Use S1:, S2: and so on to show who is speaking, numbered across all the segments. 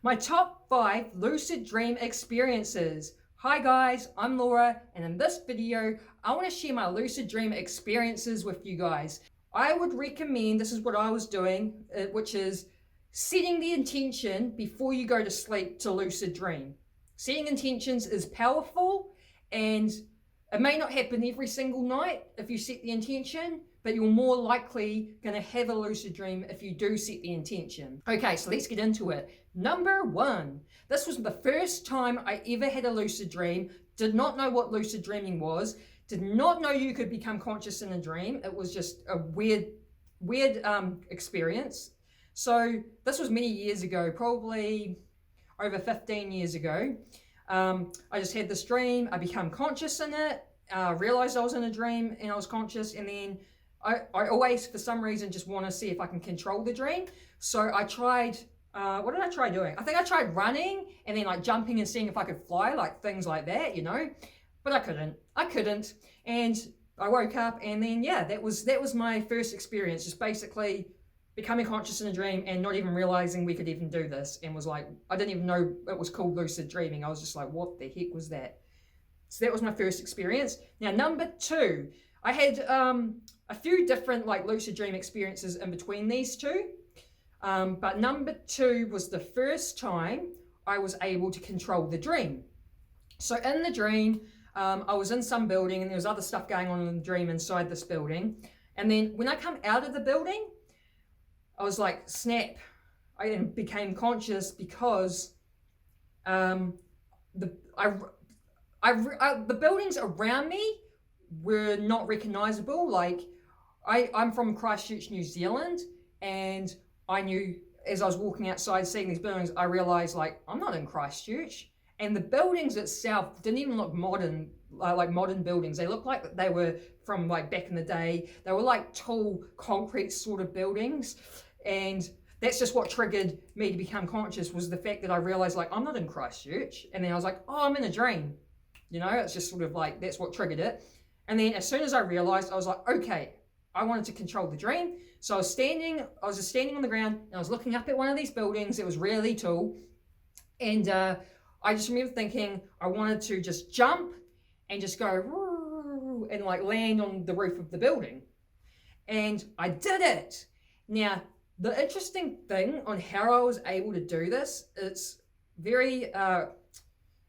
S1: My top 5 lucid dream experiences. Hi guys, I'm Laura, and in this video, I want to share my lucid dream experiences with you guys. I would recommend, this is what I was doing, which is setting the intention before you go to sleep to lucid dream. Setting intentions is powerful, and it may not happen every single night if you set the intention, but you're more likely going to have a lucid dream if you do set the intention. Okay, so let's get into it. Number 1, this was the first time I ever had a lucid dream. Did not know what lucid dreaming was. Did not know you could become conscious in a dream. It was just a weird experience. So this was many years ago, probably over 15 years ago. I just had this dream. I became conscious in it. Realized I was in a dream and I was conscious, and then I always, for some reason, just want to see if I can control the dream. So I tried, what did I try doing? I think I tried running and then like jumping and seeing if I could fly, like things like that, you know, but I couldn't. And I woke up, and then, yeah, that was my first experience, just basically becoming conscious in a dream and not even realizing we could even do this, and was like, I didn't even know it was called lucid dreaming. I was just like, what the heck was that? So that was my first experience. Now, number 2, I had a few different like lucid dream experiences in between these two. But number 2 was the first time I was able to control the dream. So in the dream, I was in some building, and there was other stuff going on in the dream inside this building. And then when I come out of the building, I was like, snap, I became conscious because the buildings around me were not recognizable. Like I'm from Christchurch, New Zealand, and I knew as I was walking outside seeing these buildings, I realized like I'm not in Christchurch, and the buildings itself didn't even look modern, like modern buildings. They looked like they were from like back in the day. They were like tall concrete sort of buildings, and that's just what triggered me to become conscious, was the fact that I realized like I'm not in Christchurch, and then I was like, oh, I'm in a dream. You know, it's just sort of like, that's what triggered it. And then as soon as I realized, I was like, okay, I wanted to control the dream. So I was just standing on the ground, and I was looking up at one of these buildings. It was really tall. And I just remember thinking I wanted to just jump and just go and like land on the roof of the building. And I did it. Now, the interesting thing on how I was able to do this, it's very,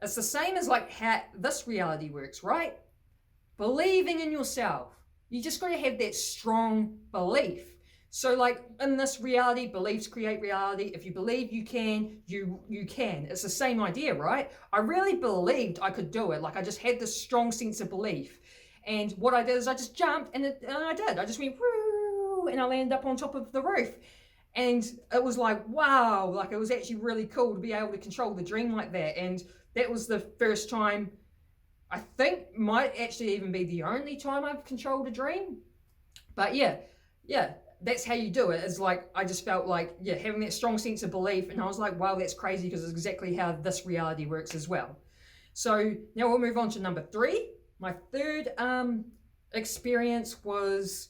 S1: it's the same as like how this reality works, right? Believing in yourself. You just got to have that strong belief. So like in this reality, beliefs create reality. If you believe you can, you can. It's the same idea, right? I really believed I could do it. Like I just had this strong sense of belief. And what I did is I just jumped, and I did. I just went woo, and I landed up on top of the roof. And it was like, wow, like it was actually really cool to be able to control the dream like that. And that was the first time, I think might actually even be the only time I've controlled a dream. But yeah, that's how you do it. It's like, I just felt like, yeah, having that strong sense of belief. And I was like, wow, that's crazy, because it's exactly how this reality works as well. So now we'll move on to number 3. My third experience was,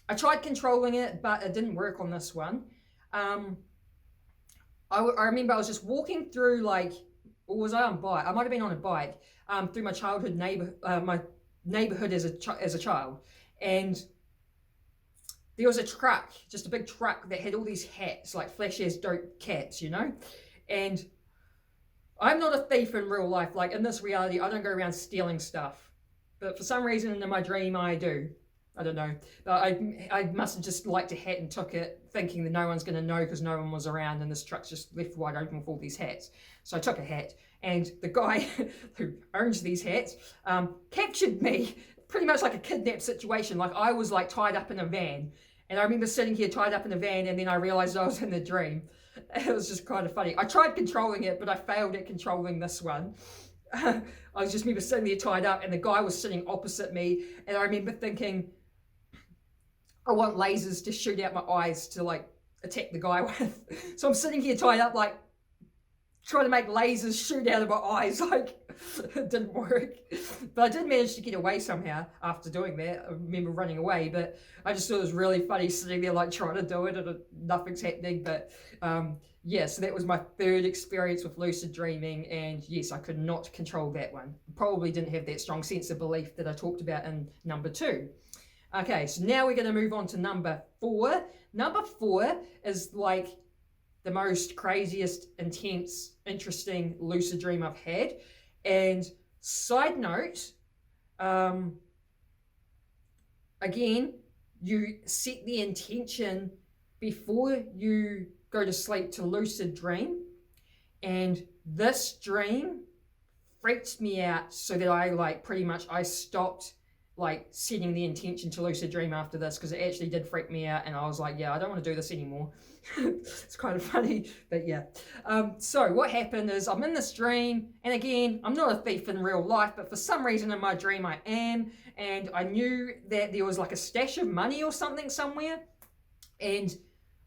S1: I tried controlling it, but it didn't work on this one. I remember I was just walking through, like, or was I on a bike? I might have been on a bike through my childhood my neighborhood as a child, and there was a truck, just a big truck that had all these hats, like flash as dope cats, you know. And I'm not a thief in real life. Like in this reality, I don't go around stealing stuff, but for some reason in my dream I do. I don't know, but I must have just liked a hat and took it, thinking that no one's going to know because no one was around, and this truck's just left wide open with all these hats. So I took a hat, and the guy who owns these hats captured me, pretty much like a kidnap situation. Like I was like tied up in a van, and I remember sitting here tied up in a van, and then I realized I was in the dream. It was just kind of funny. I tried controlling it, but I failed at controlling this one. I was just remember sitting there tied up, and the guy was sitting opposite me, and I remember thinking, I want lasers to shoot out my eyes to like attack the guy with. So I'm sitting here tied up like, trying to make lasers shoot out of my eyes. Like, it didn't work. But I did manage to get away somehow after doing that. I remember running away, but I just thought it was really funny sitting there like trying to do it and nothing's happening. But yeah, so that was my third experience with lucid dreaming, and yes, I could not control that one. Probably didn't have that strong sense of belief that I talked about in number 2. Okay, so now we're going to move on to number 4. Number 4 is like the most craziest, intense, interesting lucid dream I've had. And side note, again, you set the intention before you go to sleep to lucid dream. And this dream freaked me out so that I stopped like setting the intention to lucid dream after this, because it actually did freak me out, and I was like, yeah, I don't want to do this anymore. It's kind of funny, but yeah. So what happened is I'm in this dream, and again, I'm not a thief in real life, but for some reason in my dream I am, and I knew that there was like a stash of money or something somewhere, and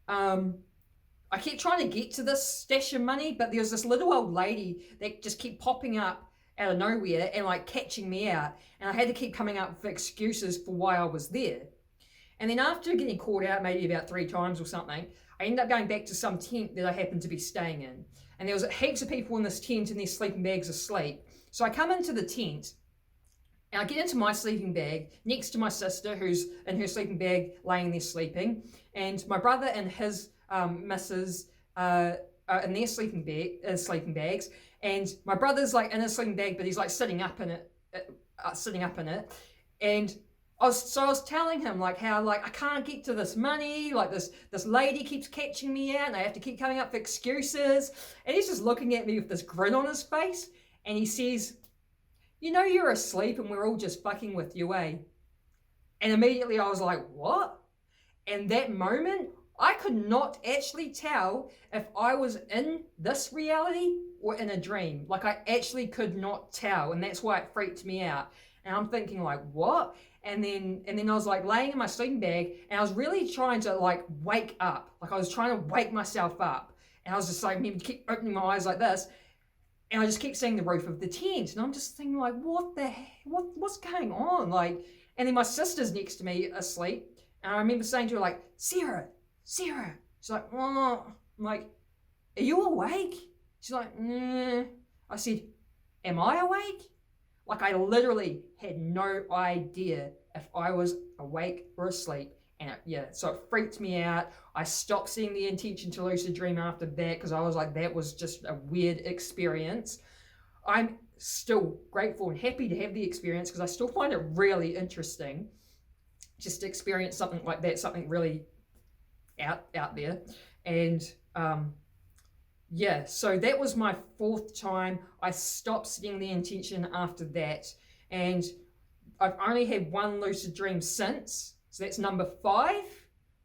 S1: I kept trying to get to this stash of money, but there was this little old lady that just kept popping up out of nowhere and like catching me out, and I had to keep coming up with excuses for why I was there. And then after getting caught out maybe about 3 times or something, I ended up going back to some tent that I happened to be staying in, and there was heaps of people in this tent in their sleeping bags asleep. So I come into the tent and I get into my sleeping bag next to my sister, who's in her sleeping bag laying there sleeping, and my brother and his missus are in their sleeping bags, and my brother's like in his sleeping bag, but he's like sitting up in it, and I was telling him like how like I can't get to this money, like this lady keeps catching me out, and I have to keep coming up with excuses, and he's just looking at me with this grin on his face, and he says, "You know you're asleep, and we're all just fucking with you, eh?" And immediately I was like, "What?" And that moment, I could not actually tell if I was in this reality or in a dream. Like, I actually could not tell, and that's why it freaked me out. And I'm thinking like, what? And then I was like laying in my sleeping bag, and I was really trying to like wake up. Like, I was trying to wake myself up, and I was just like, maybe keep opening my eyes like this, and I just keep seeing the roof of the tent, and I'm just thinking like, what's going on? Like, and then my sister's next to me asleep, and I remember saying to her like, Sarah. She's like, oh. I'm like, are you awake? She's like, nah. I said, am I awake? Like, I literally had no idea if I was awake or asleep. And so it freaked me out. I stopped seeing the intention to lucid dream after that, because I was like, that was just a weird experience. I'm still grateful and happy to have the experience, because I still find it really interesting just to experience something like that, something really out there. And so that was my 4th time. I stopped setting the intention after that, and I've only had 1 lucid dream since. So that's number 5,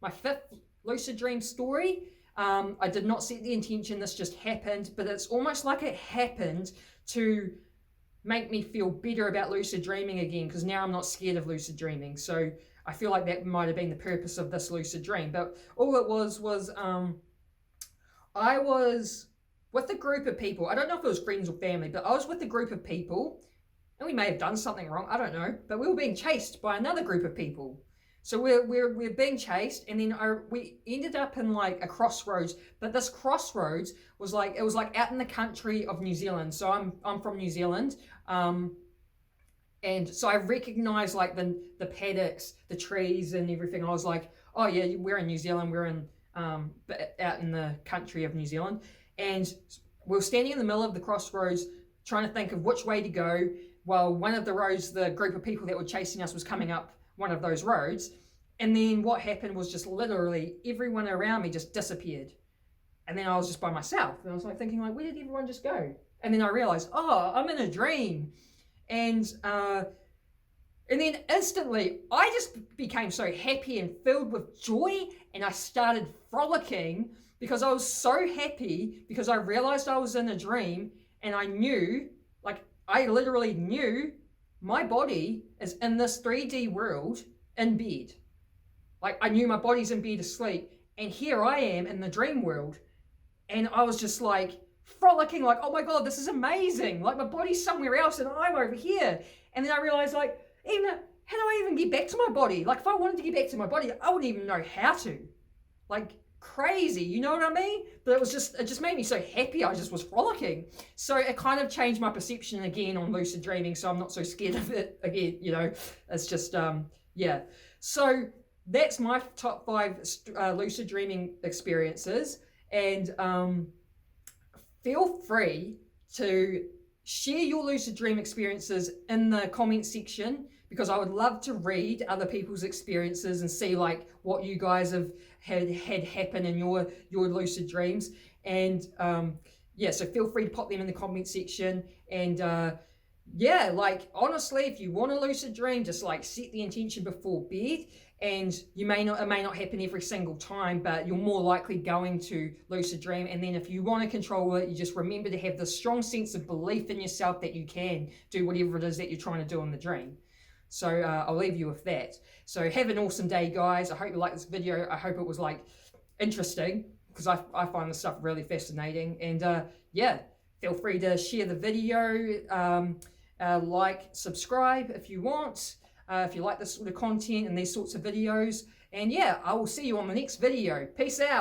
S1: my 5th lucid dream story. I did not set the intention, this just happened, but it's almost like it happened to make me feel better about lucid dreaming again, because now I'm not scared of lucid dreaming. So I feel like that might have been the purpose of this lucid dream. But all it was I was with a group of people. I don't know if it was friends or family, but I was with a group of people, and we may have done something wrong, I don't know, but we were being chased by another group of people. So we're being chased, and then we ended up in like a crossroads, but this crossroads was like, it was like out in the country of New Zealand. So I'm from New Zealand, and so I recognized like the paddocks, the trees and everything. I was like, oh yeah, we're in New Zealand, we're in out in the country of New Zealand. And we were standing in the middle of the crossroads trying to think of which way to go, while one of the roads, the group of people that were chasing us was coming up one of those roads. And then what happened was just literally everyone around me just disappeared. And then I was just by myself, and I was like thinking like, where did everyone just go? And then I realized, oh, I'm in a dream. And then instantly I just became so happy and filled with joy, and I started frolicking because I was so happy, because I realized I was in a dream, and I knew, like I literally knew my body is in this 3D world in bed. Like I knew my body's in bed asleep, and here I am in the dream world. And I was just like frolicking, like, oh my God, this is amazing. Like my body's somewhere else and I'm over here. And then I realized, like, even how do I even get back to my body? Like if I wanted to get back to my body, I wouldn't even know how to. Like crazy, you know what I mean? But it just made me so happy. I just was frolicking. So it kind of changed my perception again on lucid dreaming. So I'm not so scared of it again, you know. It's just, yeah. So that's my top 5 lucid dreaming experiences. And feel free to share your lucid dream experiences in the comment section, because I would love to read other people's experiences and see like what you guys have had happen in your lucid dreams. And yeah, so feel free to pop them in the comment section. And yeah, like honestly, if you want a lucid dream, just like set the intention before bed. And it may not happen every single time, but you're more likely going to lucid dream. And then if you want to control it, you just remember to have this strong sense of belief in yourself that you can do whatever it is that you're trying to do in the dream. So I'll leave you with that. So have an awesome day, guys. I hope you like this video. I hope it was like interesting, because I find this stuff really fascinating. And yeah, feel free to share the video, like, subscribe if you want. If you like this sort of content and these sorts of videos. And yeah, I will see you on the next video. Peace out.